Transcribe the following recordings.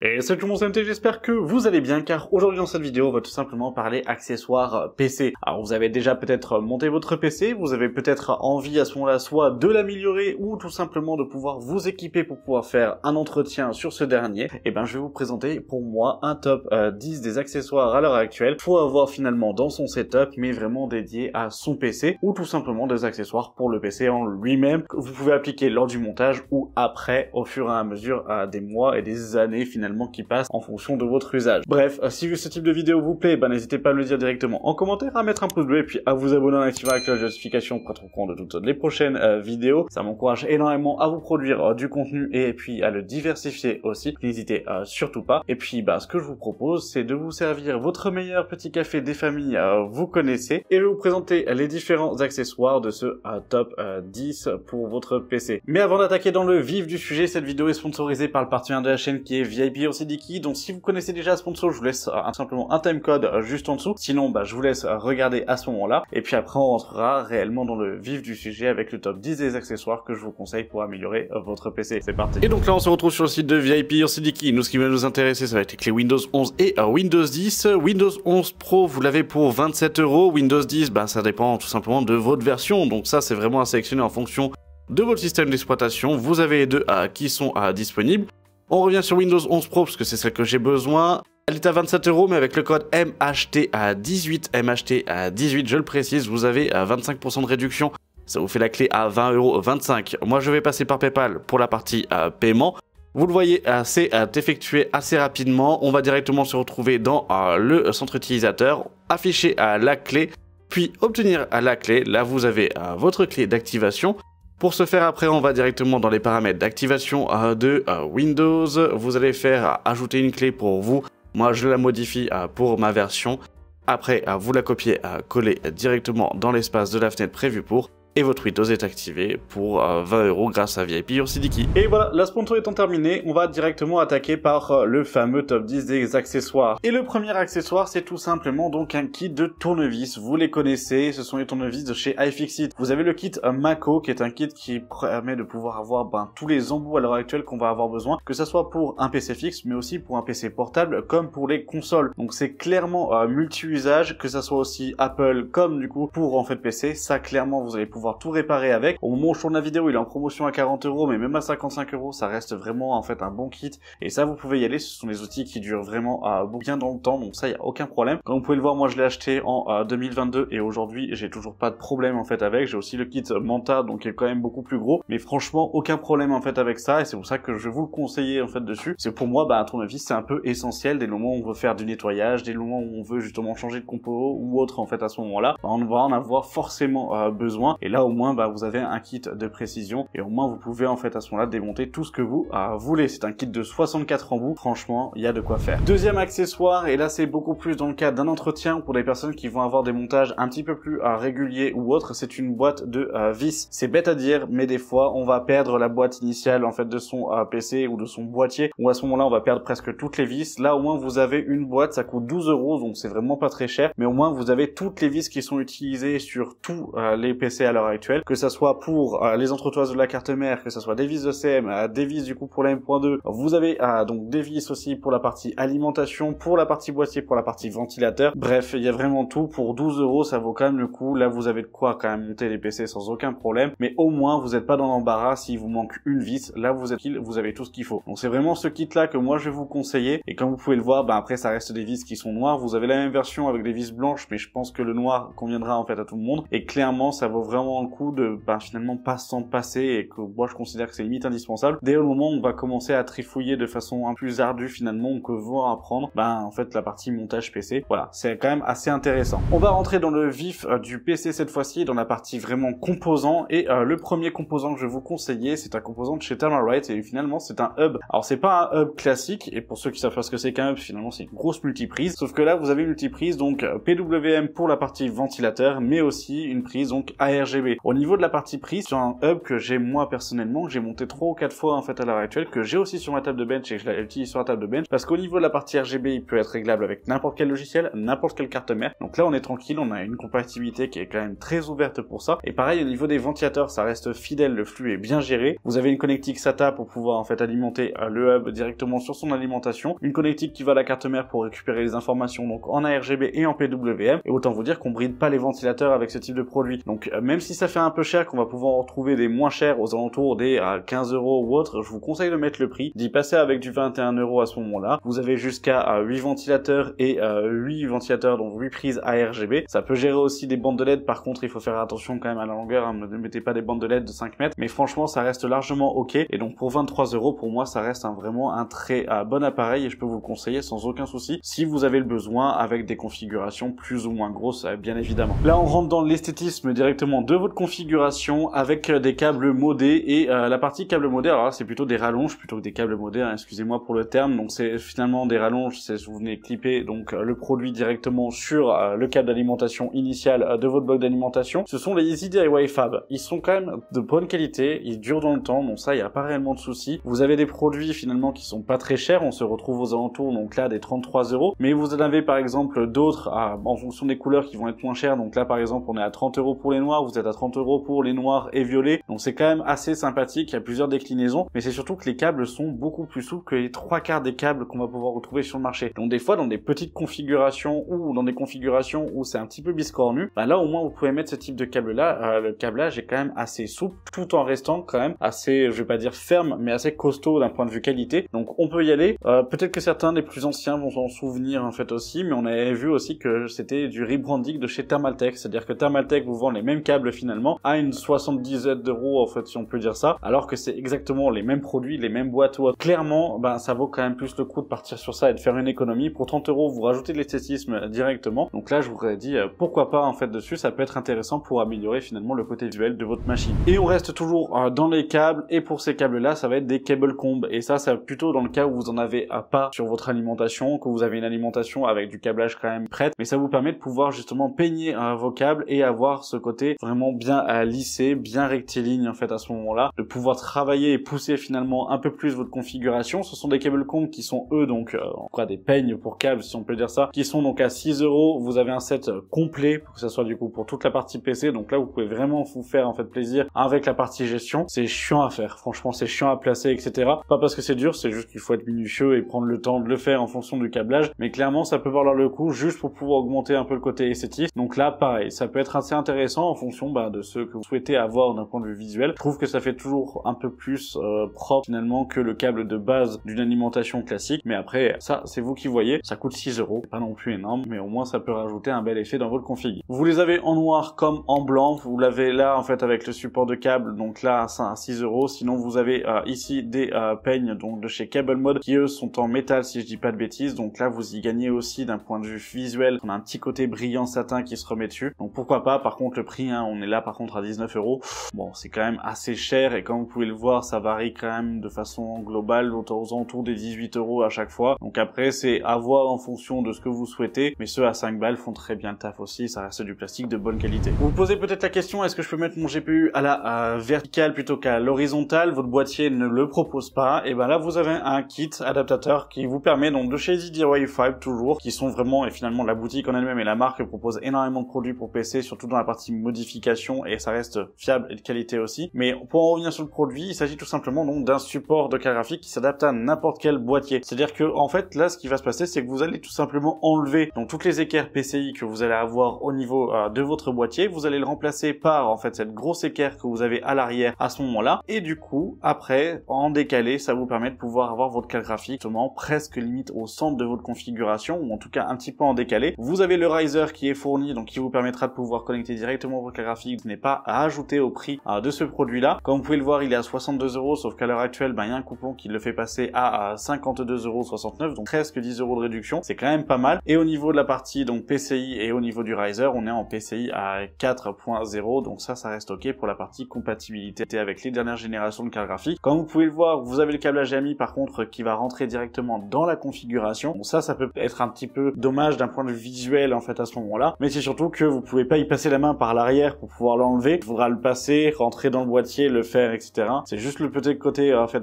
Et salut tout le monde, c'est MT, j'espère que vous allez bien, car aujourd'hui dans cette vidéo, on va tout simplement parler accessoires PC. Alors vous avez déjà peut-être monté votre PC, vous avez peut-être envie à ce moment-là soit de l'améliorer ou tout simplement de pouvoir vous équiper pour pouvoir faire un entretien sur ce dernier. Et ben je vais vous présenter pour moi un top 10 des accessoires à l'heure actuelle pour avoir finalement dans son setup, mais vraiment dédié à son PC, ou tout simplement des accessoires pour le PC en lui-même que vous pouvez appliquer lors du montage ou après au fur et à mesure des mois et des années finalement qui passe en fonction de votre usage. Bref, si ce type de vidéo vous plaît, n'hésitez pas à me le dire directement en commentaire, à mettre un pouce bleu et puis à vous abonner en activant la cloche de notification pour être au courant de toutes les prochaines vidéos. Ça m'encourage énormément à vous produire du contenu et puis à le diversifier aussi. N'hésitez surtout pas. Et puis ce que je vous propose, c'est de vous servir votre meilleur petit café des familles, vous connaissez, et je vais vous présenter les différents accessoires de ce top 10 pour votre PC. Mais avant d'attaquer dans le vif du sujet, cette vidéo est sponsorisée par le partenaire de la chaîne qui est VIP Sidiki. Donc si vous connaissez déjà ce sponsor, je vous laisse simplement un timecode juste en dessous. Sinon, je vous laisse regarder à ce moment-là. Et puis après, on rentrera réellement dans le vif du sujet avec le top 10 des accessoires que je vous conseille pour améliorer votre PC. C'est parti. Et donc là, on se retrouve sur le site de VIP Sidiki. Nous, ce qui va nous intéresser, ça va être les clés Windows 11 et Windows 10. Windows 11 Pro, vous l'avez pour 27 €. Windows 10, ça dépend tout simplement de votre version. Donc ça, c'est vraiment à sélectionner en fonction de votre système d'exploitation. Vous avez les deux qui sont disponibles. On revient sur Windows 11 Pro parce que c'est celle que j'ai besoin. Elle est à 27 €, mais avec le code MHT18, MHT18, je le précise, vous avez 25% de réduction. Ça vous fait la clé à 20,25 €. Moi, je vais passer par PayPal pour la partie paiement. Vous le voyez, c'est effectué assez rapidement. On va directement se retrouver dans le centre utilisateur, afficher la clé, puis obtenir la clé. Là, vous avez votre clé d'activation. Pour ce faire, après, on va directement dans les paramètres d'activation de Windows. Vous allez faire ajouter une clé pour vous. Moi, je la modifie pour ma version. Après, vous la copiez, coller directement dans l'espace de la fenêtre prévue pour. Et votre Windows est activé pour 20 € grâce à VIP Sidiki. Et voilà, la sponsor étant terminée, on va directement attaquer par le fameux top 10 des accessoires. Et le premier accessoire, c'est tout simplement donc un kit de tournevis. Vous les connaissez, ce sont les tournevis de chez iFixit. Vous avez le kit Mako, qui est un kit qui permet de pouvoir avoir tous les embouts à l'heure actuelle qu'on va avoir besoin, que ce soit pour un PC fixe, mais aussi pour un PC portable, comme pour les consoles. Donc c'est clairement multi-usage, que ça soit aussi Apple, comme du coup pour en fait PC, ça clairement vous allez pouvoir tout réparer avec. Au moment où je tourne la vidéo, il est en promotion à 40 €, mais même à 55 €, ça reste vraiment en fait un bon kit. Et ça, vous pouvez y aller. Ce sont des outils qui durent vraiment bien dans le temps, donc ça, il y a aucun problème. Comme vous pouvez le voir, moi, je l'ai acheté en 2022 et aujourd'hui, j'ai toujours pas de problème en fait avec. J'ai aussi le kit Manta, donc qui est quand même beaucoup plus gros, mais franchement, aucun problème en fait avec ça. Et c'est pour ça que je vais vous le conseiller en fait dessus. C'est pour moi, un tournevis, c'est un peu essentiel dès le moment où on veut faire du nettoyage, dès le moment où on veut justement changer de compo ou autre en fait à ce moment-là, on va en avoir forcément besoin. Et là, au moins, vous avez un kit de précision et au moins vous pouvez en fait à ce moment-là démonter tout ce que vous voulez. C'est un kit de 64 embouts. Franchement, il y a de quoi faire. Deuxième accessoire, et là c'est beaucoup plus dans le cadre d'un entretien pour des personnes qui vont avoir des montages un petit peu plus réguliers ou autres. C'est une boîte de vis. C'est bête à dire, mais des fois on va perdre la boîte initiale en fait de son PC ou de son boîtier, ou à ce moment-là on va perdre presque toutes les vis. Là au moins vous avez une boîte, ça coûte 12 €, donc c'est vraiment pas très cher, mais au moins vous avez toutes les vis qui sont utilisées sur tous les PC à l'heure actuelle, que ça soit pour les entretoises de la carte mère, que ça soit des vis de CM, des vis du coup pour la M.2, vous avez donc des vis aussi pour la partie alimentation, pour la partie boîtier, pour la partie ventilateur. Bref, il y a vraiment tout. Pour 12 €, ça vaut quand même le coup. Là, vous avez de quoi quand même monter les PC sans aucun problème, mais au moins vous n'êtes pas dans l'embarras s'il vous manque une vis. Là, vous avez tout ce qu'il faut. Donc c'est vraiment ce kit là que moi je vais vous conseiller. Et comme vous pouvez le voir, après ça reste des vis qui sont noires. Vous avez la même version avec des vis blanches, mais je pense que le noir conviendra en fait à tout le monde. Et clairement, ça vaut vraiment le coup de finalement pas s'en passer, et que moi je considère que c'est limite indispensable. Dès le moment où on va commencer à trifouiller de façon un peu plus ardue finalement, on peut voir apprendre en fait la partie montage PC. Voilà, c'est quand même assez intéressant. On va rentrer dans le vif du PC cette fois-ci, dans la partie vraiment composants, et le premier composant que je vais vous conseiller, c'est un composant de chez Thermalright, et finalement c'est un hub. Alors c'est pas un hub classique, et pour ceux qui savent pas ce que c'est qu'un hub, finalement c'est une grosse multiprise, sauf que là vous avez une multiprise donc PWM pour la partie ventilateur, mais aussi une prise donc ARGB RGB. Au niveau de la partie prix, sur un hub que j'ai moi personnellement, que j'ai monté 3 ou 4 fois en fait à l'heure actuelle, que j'ai aussi sur ma table de bench et que je l'utilise sur la table de bench, parce qu'au niveau de la partie RGB, il peut être réglable avec n'importe quel logiciel, n'importe quelle carte mère. Donc là, on est tranquille, on a une compatibilité qui est quand même très ouverte pour ça. Et pareil, au niveau des ventilateurs, ça reste fidèle, le flux est bien géré. Vous avez une connectique SATA pour pouvoir en fait alimenter le hub directement sur son alimentation, une connectique qui va à la carte mère pour récupérer les informations donc en ARGB et en PWM. Et autant vous dire qu'on bride pas les ventilateurs avec ce type de produit. Donc même si ça fait un peu cher, qu'on va pouvoir en retrouver des moins chers aux alentours des 15 € ou autre, je vous conseille de mettre le prix, d'y passer avec du 21 € à ce moment-là. Vous avez jusqu'à 8 ventilateurs et 8 ventilateurs, donc 8 prises ARGB. Ça peut gérer aussi des bandes de LED, par contre il faut faire attention quand même à la longueur, hein, ne mettez pas des bandes de LED de 5 mètres, mais franchement ça reste largement ok, et donc pour 23 € pour moi ça reste vraiment un très bon appareil, et je peux vous le conseiller sans aucun souci, si vous avez le besoin, avec des configurations plus ou moins grosses bien évidemment. Là on rentre dans l'esthétisme directement de votre configuration, avec des câbles modés, et la partie câble modé, alors là c'est plutôt des rallonges plutôt que des câbles modés, hein, excusez-moi pour le terme, donc c'est finalement des rallonges, c'est vous venez clipper donc le produit directement sur le câble d'alimentation initial de votre bloc d'alimentation. Ce sont les Easy DIY Fab, ils sont quand même de bonne qualité, ils durent dans le temps, donc ça il n'y a pas réellement de souci. Vous avez des produits finalement qui sont pas très chers, on se retrouve aux alentours donc là des 33 €, mais vous en avez par exemple d'autres en fonction des couleurs qui vont être moins chères, donc là par exemple on est à 30 € pour les noirs, vous êtes à 30 € pour les noirs et violets, donc c'est quand même assez sympathique, il y a plusieurs déclinaisons, mais c'est surtout que les câbles sont beaucoup plus souples que les 3/4 des câbles qu'on va pouvoir retrouver sur le marché. Donc des fois dans des petites configurations ou dans des configurations où c'est un petit peu biscornu, bah là au moins vous pouvez mettre ce type de câble là, le câblage est quand même assez souple tout en restant quand même assez, je vais pas dire ferme, mais assez costaud d'un point de vue qualité, donc on peut y aller. Peut-être que certains des plus anciens vont s'en souvenir en fait aussi, mais on avait vu aussi que c'était du rebranding de chez Thermaltake, c'est-à-dire que Thermaltake vous vend les mêmes câbles finalement à une 70 € en fait si on peut dire ça, alors que c'est exactement les mêmes produits, les mêmes boîtes ou autres. Clairement, ben ça vaut quand même plus le coup de partir sur ça et de faire une économie. Pour 30 € vous rajoutez de l'esthétisme directement, donc là je vous aurais dit pourquoi pas en fait dessus, ça peut être intéressant pour améliorer finalement le côté visuel de votre machine. Et on reste toujours dans les câbles, et pour ces câbles là ça va être des cable combs, et ça c'est plutôt dans le cas où vous en avez pas sur votre alimentation, que vous avez une alimentation avec du câblage quand même prête, mais ça vous permet de pouvoir justement peigner vos câbles et avoir ce côté vraiment bien lissé, bien rectiligne en fait à ce moment-là, de pouvoir travailler et pousser finalement un peu plus votre configuration. Ce sont des cable combs qui sont eux donc quoi, des peignes pour câbles si on peut dire ça, qui sont donc à 6 €. Vous avez un set complet pour que ça soit du coup pour toute la partie PC, donc là vous pouvez vraiment vous faire en fait plaisir avec la partie gestion. C'est chiant à faire, franchement c'est chiant à placer etc. Pas parce que c'est dur, c'est juste qu'il faut être minutieux et prendre le temps de le faire en fonction du câblage, mais clairement ça peut valoir le coup juste pour pouvoir augmenter un peu le côté esthétique. Donc là pareil, ça peut être assez intéressant en fonction de ce que vous souhaitez avoir d'un point de vue visuel. Je trouve que ça fait toujours un peu plus propre finalement que le câble de base d'une alimentation classique, mais après ça c'est vous qui voyez, ça coûte 6 €, pas non plus énorme, mais au moins ça peut rajouter un bel effet dans votre config. Vous les avez en noir comme en blanc, vous l'avez là en fait avec le support de câble, donc là c'est à 6 €. Sinon vous avez ici des peignes donc de chez Cable Mode qui eux sont en métal si je dis pas de bêtises, donc là vous y gagnez aussi d'un point de vue visuel, on a un petit côté brillant satin qui se remet dessus, donc pourquoi pas. Par contre le prix, on est là par contre à 19 €, bon c'est quand même assez cher, et comme vous pouvez le voir ça varie quand même de façon globale aux alentours des 18 € à chaque fois, donc après c'est à voir en fonction de ce que vous souhaitez, mais ceux à 5 balles font très bien le taf aussi, ça reste du plastique de bonne qualité. Vous vous posez peut-être la question, est-ce que je peux mettre mon GPU à la verticale plutôt qu'à l'horizontale? Votre boîtier ne le propose pas, et ben là vous avez un kit adaptateur qui vous permet donc de chez Easy DIY Fab toujours, qui sont vraiment, et finalement la boutique en elle-même et la marque propose énormément de produits pour PC, surtout dans la partie modification, et ça reste fiable et de qualité aussi. Mais pour en revenir sur le produit, il s'agit tout simplement donc d'un support de carte graphique qui s'adapte à n'importe quel boîtier. C'est-à-dire que en fait là ce qui va se passer, c'est que vous allez tout simplement enlever donc toutes les équerres PCI que vous allez avoir au niveau de votre boîtier, vous allez le remplacer par en fait cette grosse équerre que vous avez à l'arrière à ce moment-là, et du coup après en décalé ça vous permet de pouvoir avoir votre carte graphique justement presque limite au centre de votre configuration, ou en tout cas un petit peu en décalé. Vous avez le riser qui est fourni, donc qui vous permettra de pouvoir connecter directement votre carte graphique, ce n'est pas à ajouter au prix de ce produit là. Comme vous pouvez le voir, il est à 62 €, sauf qu'à l'heure actuelle il y a un coupon qui le fait passer à 52,69 €, donc presque 10 € de réduction, c'est quand même pas mal. Et au niveau de la partie donc PCI et au niveau du riser, on est en PCI à 4.0, donc ça reste ok pour la partie compatibilité avec les dernières générations de carte graphique. Comme vous pouvez le voir, vous avez le câble HDMI par contre qui va rentrer directement dans la configuration. Bon, ça peut être un petit peu dommage d'un point de vue visuel en fait à ce moment-là, mais c'est surtout que vous pouvez pas y passer la main par l'arrière pour pouvoir l'enlever. Il faudra le passer, rentrer dans le boîtier, le faire, etc. C'est juste le petit côté, en fait,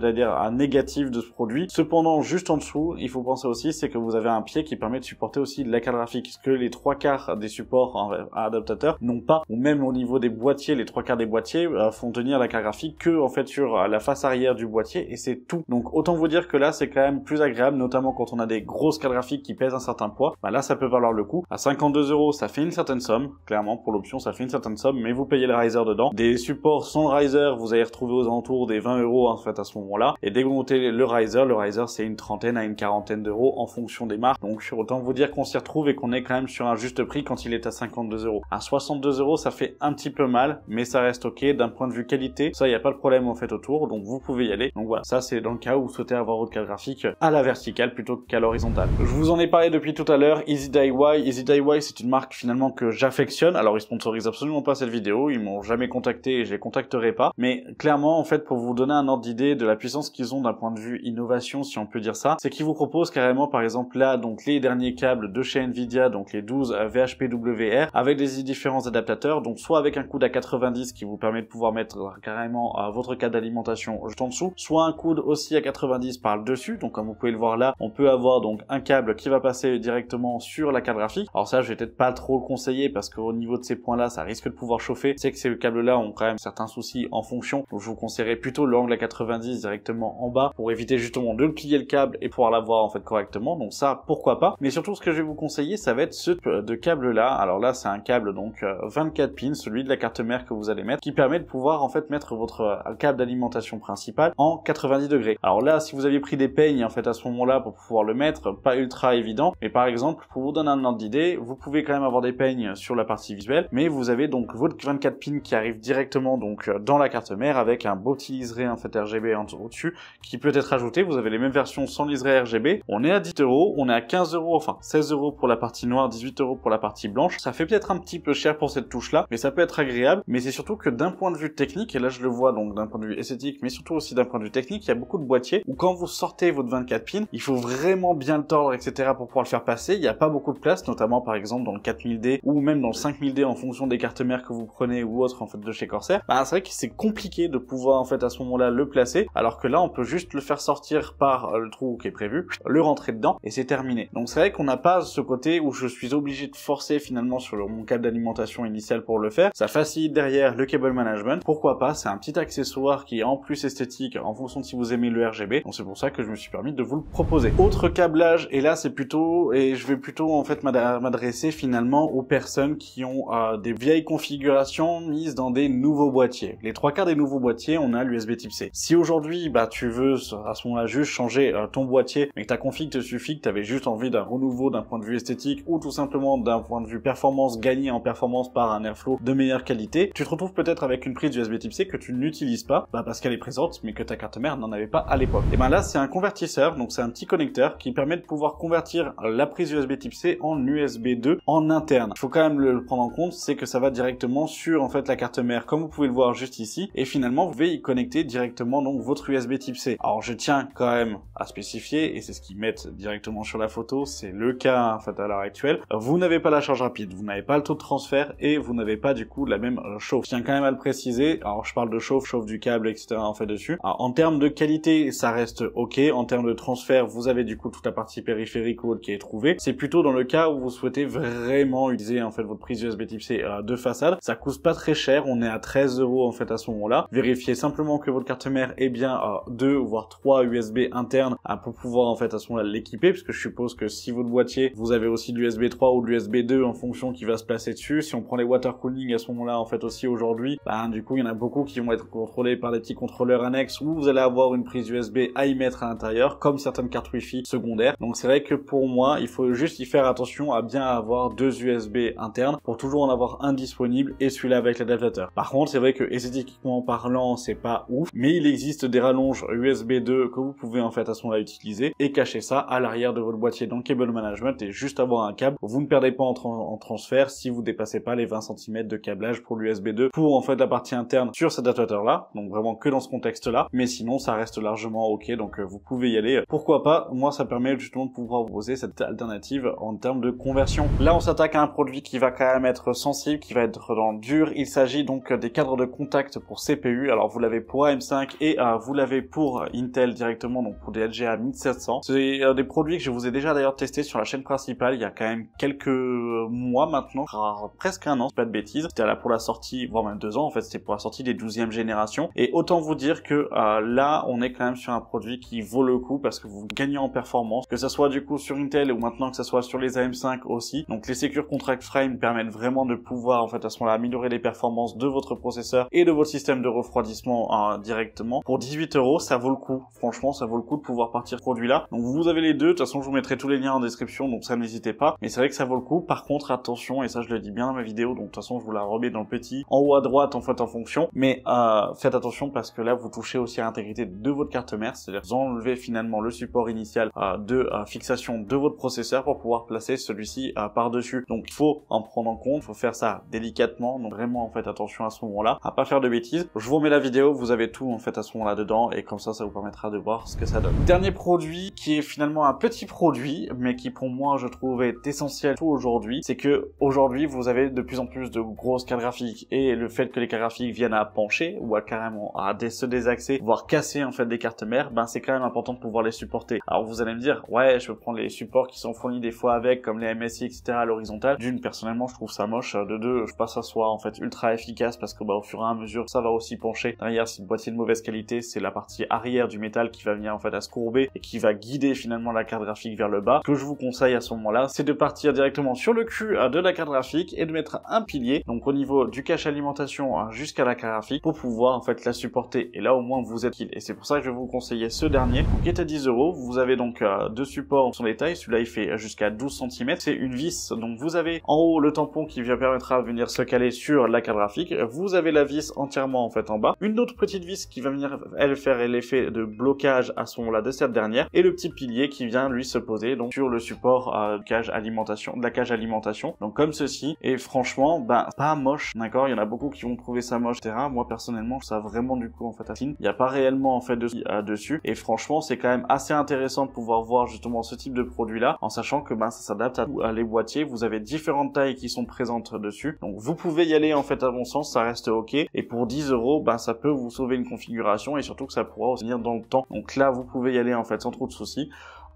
négatif de ce produit. Cependant, juste en dessous, il faut penser aussi, c'est que vous avez un pied qui permet de supporter aussi la carte graphique, ce que les 3/4 des supports à adaptateur n'ont pas, ou même au niveau des boîtiers, les 3/4 des boîtiers font tenir la carte graphique que en fait sur la face arrière du boîtier, et c'est tout. Donc autant vous dire que là c'est quand même plus agréable, notamment quand on a des grosses cartes graphiques qui pèsent un certain poids. Bah là ça peut valoir le coup. À 52 € ça fait une certaine somme, clairement pour l'option ça fait une certaine somme, mais vous payez le riser dedans. Des supports sans le riser vous allez retrouver aux alentours des 20 € en fait à ce moment-là, et dès que vous montez le riser c'est une trentaine à une quarantaine d'euros en fonction des marques. Donc autant vous dire qu'on s'y retrouve et qu'on est quand même sur un juste prix quand il est à 52 €. À 62 € ça fait un petit peu mal, mais ça reste ok d'un point de vue qualité, ça y a pas de problème en fait autour, donc vous pouvez y aller. Donc voilà, ça c'est dans le cas où vous souhaitez avoir votre carte graphique à la verticale plutôt qu'à l'horizontale. Je vous en ai parlé depuis tout à l'heure, Easy DIY. Easy DIY c'est une marque finalement que j'affectionne. Alors ils sponsorisent absolument pas cette vidéo, ils m'ont jamais contacté et je les contacterai pas, mais clairement en fait pour vous donner un ordre d'idée de la puissance qu'ils ont d'un point de vue innovation, si on peut dire ça, c'est qu'ils vous proposent carrément par exemple là donc les derniers câbles de chez Nvidia, donc les 12 VHPWR avec des différents adaptateurs, donc soit avec un coude à 90 qui vous permet de pouvoir mettre carrément votre câble d'alimentation juste en dessous, soit un coude aussi à 90 par le dessus. Donc comme vous pouvez le voir là, on peut avoir donc un câble qui va passer directement sur la carte graphique. Alors ça je vais peut-être pas trop le conseiller parce qu'au niveau de ces points là ça risque de pouvoir chauffer. C'est que ces câbles là ont quand même certains soucis en fonction, donc je vous conseillerais plutôt l'angle à 90 directement en bas pour éviter justement de plier le câble et pouvoir l'avoir en fait correctement. Donc ça pourquoi pas, mais surtout ce que je vais vous conseiller ça va être ce de câble là. Alors là c'est un câble donc 24 pins, celui de la carte mère que vous allez mettre, qui permet de pouvoir en fait mettre votre câble d'alimentation principal en 90 degrés. Alors là si vous aviez pris des peignes en fait à ce moment-là pour pouvoir le mettre, pas ultra évident, mais par exemple pour vous donner un ordre d'idée, vous pouvez quand même avoir des peignes sur la partie visuelle, mais vous avez donc votre 24 pins qui arrive directement donc dans la carte mère avec un beau petit liseré en fait RGB au-dessus qui peut être ajouté. Vous avez les mêmes versions sans liseré RGB. On est à 10 €, on est à 15 €, enfin 16 € pour la partie noire, 18 € pour la partie blanche. Ça fait peut-être un petit peu cher pour cette touche là, mais ça peut être agréable. Mais c'est surtout que d'un point de vue technique, et là je le vois donc d'un point de vue esthétique, mais surtout aussi d'un point de vue technique, il y a beaucoup de boîtiers où quand vous sortez votre 24 pins, il faut vraiment bien le tordre, etc. pour pouvoir le faire passer. Il n'y a pas beaucoup de place, notamment par exemple dans le 4000D ou même dans le 5000D en fonction des cartes mères que vous prenez ou autres en fait de chez Corsair. Bah, c'est vrai que c'est compliqué de pouvoir en fait à ce moment-là le placer, alors que là on peut juste le faire sortir par le trou qui est prévu, le rentrer dedans et c'est terminé. Donc c'est vrai qu'on n'a pas ce côté où je suis obligé de forcer finalement sur mon câble d'alimentation initial pour le faire. Ça facilite derrière le cable management. Pourquoi pas, c'est un petit accessoire qui est en plus esthétique en fonction de si vous aimez le RGB. Donc c'est pour ça que je me suis permis de vous le proposer. Autre câblage, et là c'est plutôt, et je vais plutôt en fait m'adresser finalement aux personnes qui ont des vieilles configurations mises dans des nouveaux boîtiers. Les 3/4 des nouveaux boîtiers, on a l'USB type C. Si aujourd'hui bah tu veux à ce moment-là juste changer ton boîtier, mais que ta config te suffit, que tu avais juste envie d'un renouveau d'un point de vue esthétique ou tout simplement d'un point de vue performance, gagner en performance par un airflow de meilleure qualité, tu te retrouves peut-être avec une prise USB type C que tu n'utilises pas, bah parce qu'elle est présente, mais que ta carte mère n'en avait pas à l'époque. Et ben là c'est un convertisseur, donc c'est un petit connecteur qui permet de pouvoir convertir la prise USB type C en USB 2 en interne. Il faut quand même le prendre en compte, c'est que ça va directement sur en fait la carte mère, comme vous pouvez le voir juste ici, et finalement vous pouvez y connecter directement donc votre USB type C. Alors je tiens quand même à spécifier, et c'est ce qu'ils mettent directement sur la photo, c'est le cas en fait à l'heure actuelle, vous n'avez pas la charge rapide, vous n'avez pas le taux de transfert et vous n'avez pas du coup la même chauffe. Je tiens quand même à le préciser, alors je parle de chauffe du câble, etc. en fait dessus. Alors, en termes de qualité, ça reste ok, en termes de transfert, vous avez du coup toute la partie périphérique ou autre qui est trouvée. C'est plutôt dans le cas où vous souhaitez vraiment utiliser en fait votre prise USB type C de façade, ça coûte pas très cher, on est à 13 € en fait à ce moment-là. Vérifiez simplement que votre carte mère est bien 2 voire 3 USB internes pour pouvoir en fait à ce moment-là l'équiper, puisque je suppose que si votre boîtier, vous avez aussi de l'USB 3 ou de l'USB 2 en fonction qui va se placer dessus. Si on prend les water cooling à ce moment-là en fait aussi aujourd'hui, bah du coup il y en a beaucoup qui vont être contrôlés par des petits contrôleurs annexes où vous allez avoir une prise USB à y mettre à l'intérieur, comme certaines cartes Wi-Fi secondaires. Donc c'est vrai que pour moi, il faut juste y faire attention à bien avoir 2 USB internes pour toujours en avoir un disponible et celui-là avec l'adaptateur. Par contre, c'est vrai que esthétiquement parlant, c'est pas ouf, mais il existe des rallonges USB 2 que vous pouvez en fait à ce moment-là utiliser et cacher ça à l'arrière de votre boîtier dans le cable management et juste avoir un câble. Vous ne perdez pas en transfert si vous dépassez pas les 20 cm de câblage pour l'USB 2 pour en fait la partie interne sur cet adaptateur là, donc vraiment que dans ce contexte là, mais sinon ça reste largement ok, donc vous pouvez y aller. Pourquoi pas, moi ça permet justement de pouvoir vous poser cette alternative en termes de conversion. Là on s'attaque à un produit qui va quand même être sensible, qui va être mettre dans le dur. Il s'agit donc des cadres de contact pour CPU. Alors vous l'avez pour AM5 et vous l'avez pour Intel directement, donc pour des LGA 1700. C'est des produits que je vous ai déjà d'ailleurs testé sur la chaîne principale il y a quand même quelques mois maintenant, presque un an, c'est pas de bêtises. C'était là pour la sortie, voire même 2 ans en fait, c'était pour la sortie des 12e générations. Et autant vous dire que là, on est quand même sur un produit qui vaut le coup parce que vous gagnez en performance, que ça soit du coup sur Intel ou maintenant que ça soit sur les AM5 aussi. Donc les Secure Contract Frame permettent vraiment de pouvoir en fait à ce moment-là améliorer les performances de votre processeur et de votre système de refroidissement directement. Pour 18 €, ça vaut le coup. Franchement, ça vaut le coup de pouvoir partir ce produit-là. Donc vous avez les deux. De toute façon, je vous mettrai tous les liens en description, donc ça n'hésitez pas. Mais c'est vrai que ça vaut le coup. Par contre, attention, et ça je le dis bien dans ma vidéo, donc de toute façon je vous la remets dans le petit en haut à droite en fait en fonction. Mais faites attention parce que là vous touchez aussi à l'intégrité de votre carte mère, c'est-à-dire vous enlevez finalement le support initial de fixation de votre processeur pour pouvoir placer celui-ci par-dessus. Donc il faut en prendre en compte, il faut faire ça délicatement, donc vraiment en fait attention à ce moment-là, à pas faire de bêtises. Je vous remets la vidéo, vous avez tout en fait à ce moment-là dedans et comme ça vous permettra de voir ce que ça donne. Dernier produit qui est finalement un petit produit, mais qui pour moi je trouve est essentiel tout aujourd'hui, c'est que aujourd'hui vous avez de plus en plus de grosses cartes graphiques et le fait que les cartes graphiques viennent à pencher ou à carrément à se désaxer, voire casser en fait des cartes mères, ben c'est quand même important de pouvoir les supporter. Alors vous allez me dire, ouais je peux prendre les supports qui sont fournis des fois avec, comme les MSI etc à l'horizontale. D'une, personnellement je trouve ça moche, de deux, je pense que ça soit en fait ultra efficace parce que bah au fur et à mesure ça va aussi pencher. Derrière c'est une boîtier de mauvaise qualité, c'est la partie arrière du métal qui va venir en fait à se courber et qui va guider finalement la carte graphique vers le bas. Ce que je vous conseille à ce moment-là, c'est de partir directement sur le cul de la carte graphique et de mettre un pilier, donc au niveau du cache alimentation jusqu'à la carte graphique pour pouvoir en fait la supporter. Et là au moins vous êtes kill. Et c'est pour ça que je vais vous conseiller ce dernier qui est à 10 €. Vous avez donc deux supports sur les tailles. Celui-là il fait jusqu'à 12 cm. C'est une vis. Donc vous avez en haut le tampon qui permettra de venir se caler sur la carte graphique. Vous avez la vis entièrement en fait en bas. Une autre petite vis qui va venir elle faire l'effet de blocage à ce moment-là de cette dernière. Et le petit pilier qui vient lui se poser donc sur le support cage alimentation, de la cage alimentation. Donc comme ceci. Et franchement, ben pas moche, d'accord. Il y en a beaucoup qui vont trouver ça moche, etc. Moi personnellement, ça vraiment du coup en fait affine. Il n'y a pas réellement en fait dessus. Et franchement, c'est quand même assez intéressant de pouvoir voir justement ce type de produit là, en sachant que ben ça s'adapte à les boîtiers. Vous avez différentes tailles qui sont présentes dessus. Donc vous pouvez y aller en fait à mon sens, ça reste ok. Et pour 10 €, ben ça peut vous sauver une configuration et surtout que ça pourra aussi venir dans le temps. Donc là, vous pouvez y aller en fait sans trop de soucis.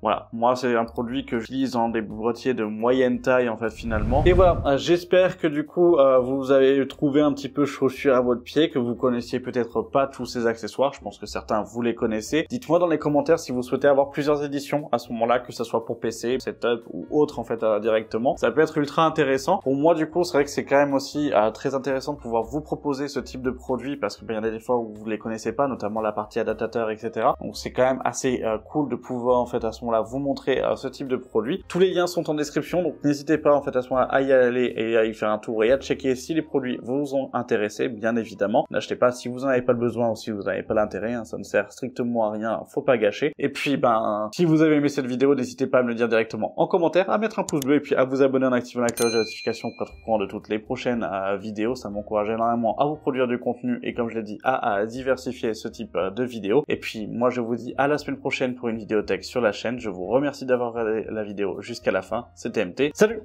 Voilà, moi c'est un produit que j'utilise dans des boîtiers de moyenne taille en fait finalement. Et voilà, j'espère que du coup vous avez trouvé un petit peu chaussure à votre pied, que vous connaissiez peut-être pas tous ces accessoires. Je pense que certains vous les connaissez. Dites-moi dans les commentaires si vous souhaitez avoir plusieurs éditions à ce moment-là, que ce soit pour PC, setup ou autre en fait directement. Ça peut être ultra intéressant. Pour moi du coup c'est vrai que c'est quand même aussi très intéressant de pouvoir vous proposer ce type de produit parce que ben, y en a des fois où vous les connaissez pas, notamment la partie adaptateur etc. Donc c'est quand même assez cool de pouvoir en fait à ce moment-là vous montrer ce type de produit. Tous les liens sont en description, donc n'hésitez pas en fait à ce moment-là à y aller et à y faire un tour et à checker si les produits vous ont intéressé, bien évidemment. N'achetez pas si vous n'en avez pas le besoin ou si vous n'avez pas l'intérêt, hein, ça ne sert strictement à rien, faut pas gâcher. Et puis ben si vous avez aimé cette vidéo, n'hésitez pas à me le dire directement en commentaire, à mettre un pouce bleu et puis à vous abonner en activant la cloche de notification pour être au courant de toutes les prochaines vidéos. Ça m'encourage énormément à vous produire du contenu et comme je l'ai dit à diversifier ce type de vidéos. Et puis moi je vous dis à la semaine prochaine pour une vidéo tech sur la chaîne. Je vous remercie d'avoir regardé la vidéo jusqu'à la fin. C'était MT. Salut!